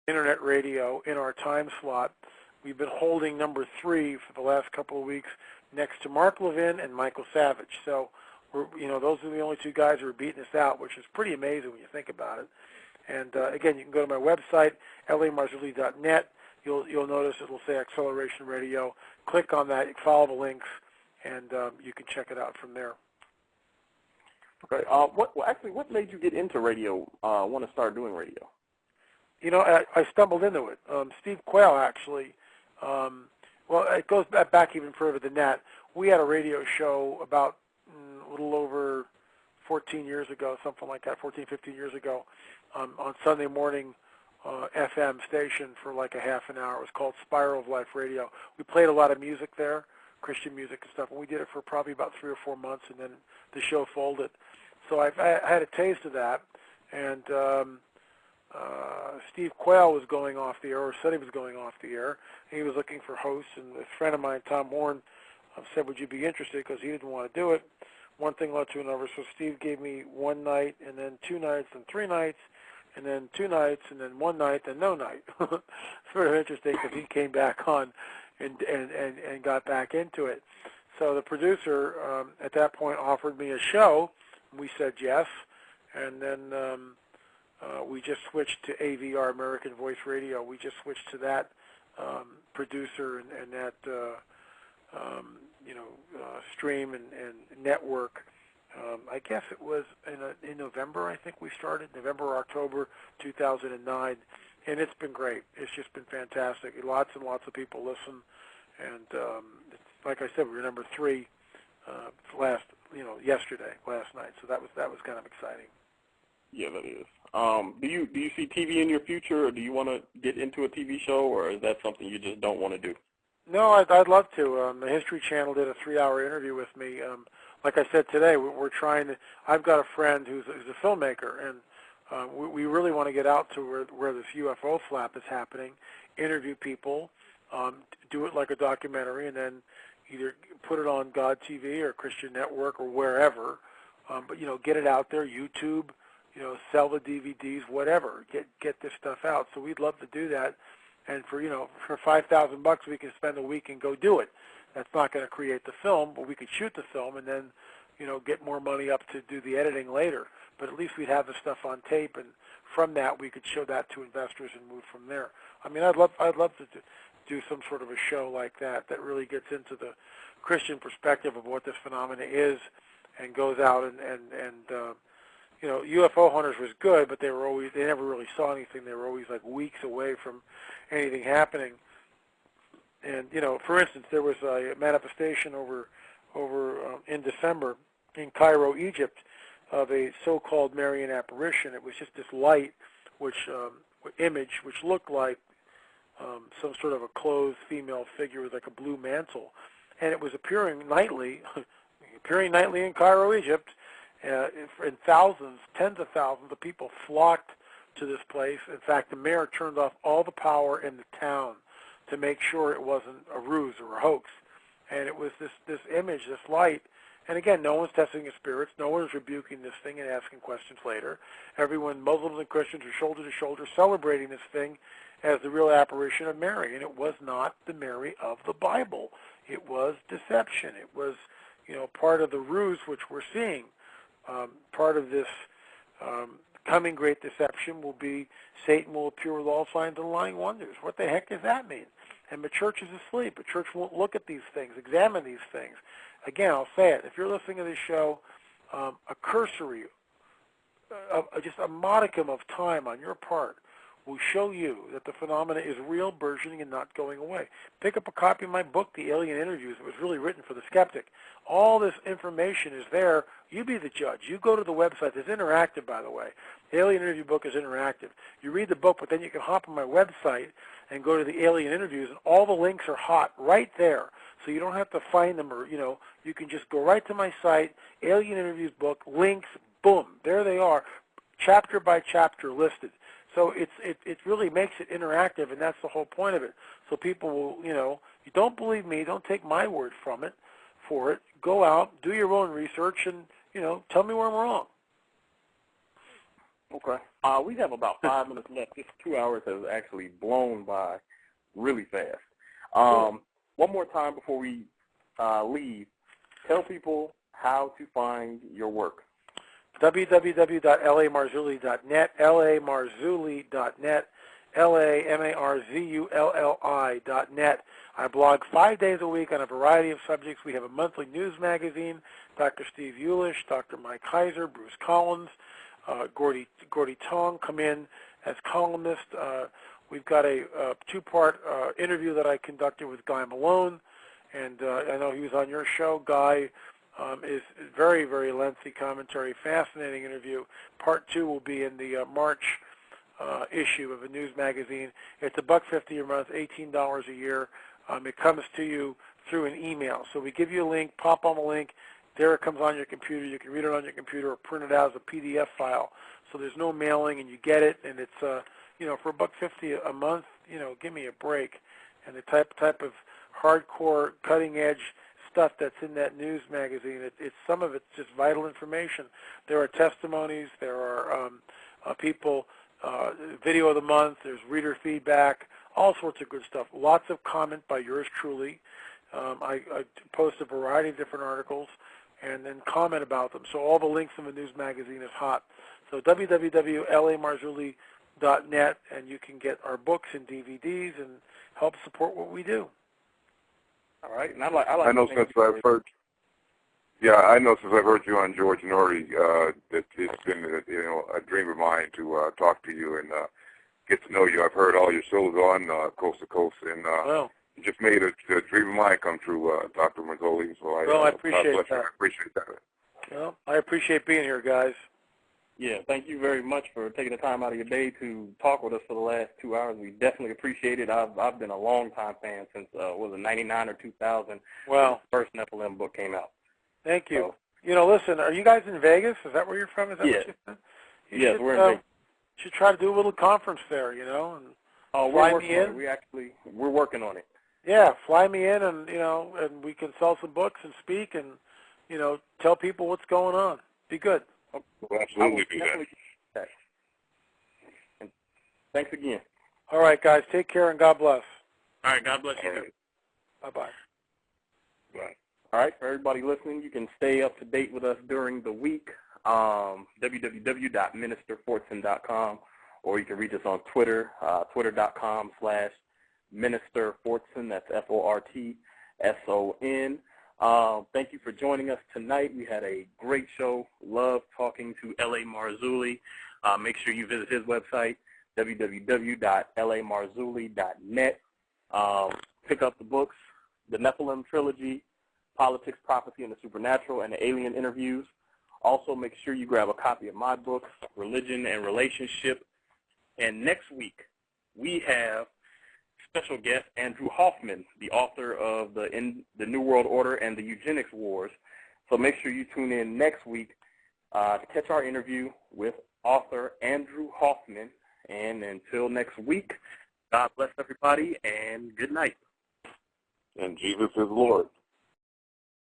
internet radio in our time slot. We've been holding number 3 for the last couple of weeks next to Mark Levin and Michael Savage. So, those are the only 2 guys who are beating us out, which is pretty amazing when you think about it. And again, you can go to my website, lamarzulli.net. You'll notice it'll say Acceleration Radio. Click on that, follow the links, and you can check it out from there. Okay. What made you get into radio? Want to start doing radio? I stumbled into it. Steve Quayle, actually. It goes back even further than that. We had a radio show about a little over 14 years ago, something like that, 14, 15 years ago, on Sunday morning FM station for like a half an hour. It was called Spiral of Life Radio. We played a lot of music there, Christian music and stuff, and we did it for probably about 3 or 4 months, and then the show folded. So I had a taste of that, and Steve Quayle was going off the air, or said he was going off the air. He was looking for hosts, and a friend of mine, Tom Horn, said, would you be interested, because he didn't want to do it. One thing led to another, so Steve gave me 1 night, and then 2 nights, and 3 nights, and then 2 nights, and then 1 night, and no night. Sort of interesting, because he came back on and got back into it. So the producer at that point offered me a show. We said yes, and then we just switched to AVR, American Voice Radio. We just switched to that producer and that stream and network. I guess it was in November, I think we started, November or October 2009, and it's been great. It's just been fantastic. Lots and lots of people listen, and like I said, we were number 3 last night, so that was kind of exciting. Yeah, that is. Do you see TV in your future, or do you want to get into a TV show, or is that something you just don't want to do? No, I'd love to. The History Channel did a 3-hour interview with me. Like I said today, we're trying to. I've got a friend who's a filmmaker, and we really want to get out to where this UFO flap is happening, interview people, do it like a documentary, and then either put it on God TV or Christian Network or wherever. But get it out there, YouTube. Sell the DVDs, whatever. Get this stuff out. So we'd love to do that. And for $5,000 we can spend a week and go do it. That's not going to create the film, but we could shoot the film and then, get more money up to do the editing later. But at least we'd have the stuff on tape, and from that we could show that to investors and move from there. I mean, I'd love to do some sort of a show like that really gets into the Christian perspective of what this phenomena is, and goes out and UFO hunters was good, but they never really saw anything. They were always like weeks away from anything happening. And for instance, there was a manifestation over in December in Cairo, Egypt, of a so-called Marian apparition. It was just this light, which looked like some sort of a clothed female figure with like a blue mantle, and it was appearing nightly in Cairo, Egypt. And thousands, tens of thousands of people flocked to this place. In fact, the mayor turned off all the power in the town to make sure it wasn't a ruse or a hoax. And it was this image, this light. And again, no one's testing the spirits. No one's rebuking this thing and asking questions later. Everyone, Muslims and Christians, are shoulder to shoulder celebrating this thing as the real apparition of Mary. And it was not the Mary of the Bible. It was deception. It was, part of the ruse which we're seeing. Part of this coming great deception will be Satan will appear with all signs and lying wonders. What the heck does that mean? And the church is asleep. The church won't look at these things, examine these things. Again, I'll say it. If you're listening to this show, a cursory, just a modicum of time on your part will show you that the phenomena is real, burgeoning, and not going away. Pick up a copy of my book, The Alien Interviews. It was really written for the skeptic. All this information is there. You be the judge. You go to the website. It's interactive, by the way. The Alien Interview book is interactive. You read the book, but then you can hop on my website and go to the Alien Interviews, and all the links are hot right there. So you don't have to find them, or, you can just go right to my site, Alien Interviews book, links, boom, there they are, chapter by chapter listed. So it really makes it interactive, and that's the whole point of it. So people will, you don't believe me, don't take my word for it. Go out, do your own research, and, tell me where I'm wrong. Okay. We have about 5 minutes left. This 2 hours has actually blown by really fast. One more time before we leave, tell people how to find your work. www.lamarzulli.net, lamarzulli.net, LAMARZULLI.net. I blog 5 days a week on a variety of subjects. We have a monthly news magazine. Dr. Steve Eulish, Dr. Mike Heiser, Bruce Collins, Gordy Tong come in as columnists. We've got a two-part interview that I conducted with Guy Malone, and I know he was on your show. Guy is very, very lengthy commentary, fascinating interview. Part 2 will be in the March issue of a news magazine. It's $1.50 a month, $18 a year. It comes to you through an email. So we give you a link, pop on the link. There it comes on your computer. You can read it on your computer or print it out as a PDF file. So there's no mailing, and you get it, and it's for $1.50 a month. Give me a break. And the type of hardcore, cutting-edge stuff that's in that news magazine, it's some of it's just vital information. There are testimonies. There are people. Video of the month. There's reader feedback. All sorts of good stuff. Lots of comment by yours truly. I post a variety of different articles and then comment about them. So all the links in the news magazine is hot. So www.lamarzulli.net, and you can get our books and DVDs and help support what we do. All right. And I know since I've heard you on George Norrie, that it's been a dream of mine to talk to you and get to know you. I've heard all your shows on Coast to Coast, and you just made a dream of mine come true, Dr. Marzulli. So I appreciate that. I appreciate that. Well, I appreciate being here, guys. Yeah, thank you very much for taking the time out of your day to talk with us for the last 2 hours. We definitely appreciate it. I've been a long-time fan since, was it 99 or 2000? Wow. When the first Nephilim book came out. Thank you. So, listen, are you guys in Vegas? Is that where you're from? Is that what you said? Yes, we're in Vegas. You should try to do a little conference there, and fly me in. We're working on it. Yeah, fly me in, and and we can sell some books and speak, and tell people what's going on. Be good. We'll absolutely do that. And thanks again. All right, guys, take care and God bless. All right, God bless you. Right. Bye-bye. Bye. All right, for everybody listening, you can stay up to date with us during the week. www.ministerfortson.com, or you can reach us on Twitter, twitter.com/ministerfortson. That's Fortson. Thank you for joining us tonight. We had a great show. Love talking to LA Marzulli. Make sure you visit his website, www.lamarzulli.net. Pick up the books, the Nephilim Trilogy, Politics, Prophecy, and the Supernatural, and the Alien Interviews. Also, make sure you grab a copy of my book, Religion and Relationship. And next week, we have special guest Andrew Hoffman, the author of the New World Order and the Eugenics Wars. So make sure you tune in next week to catch our interview with author Andrew Hoffman. And until next week, God bless everybody, and good night. And Jesus is Lord.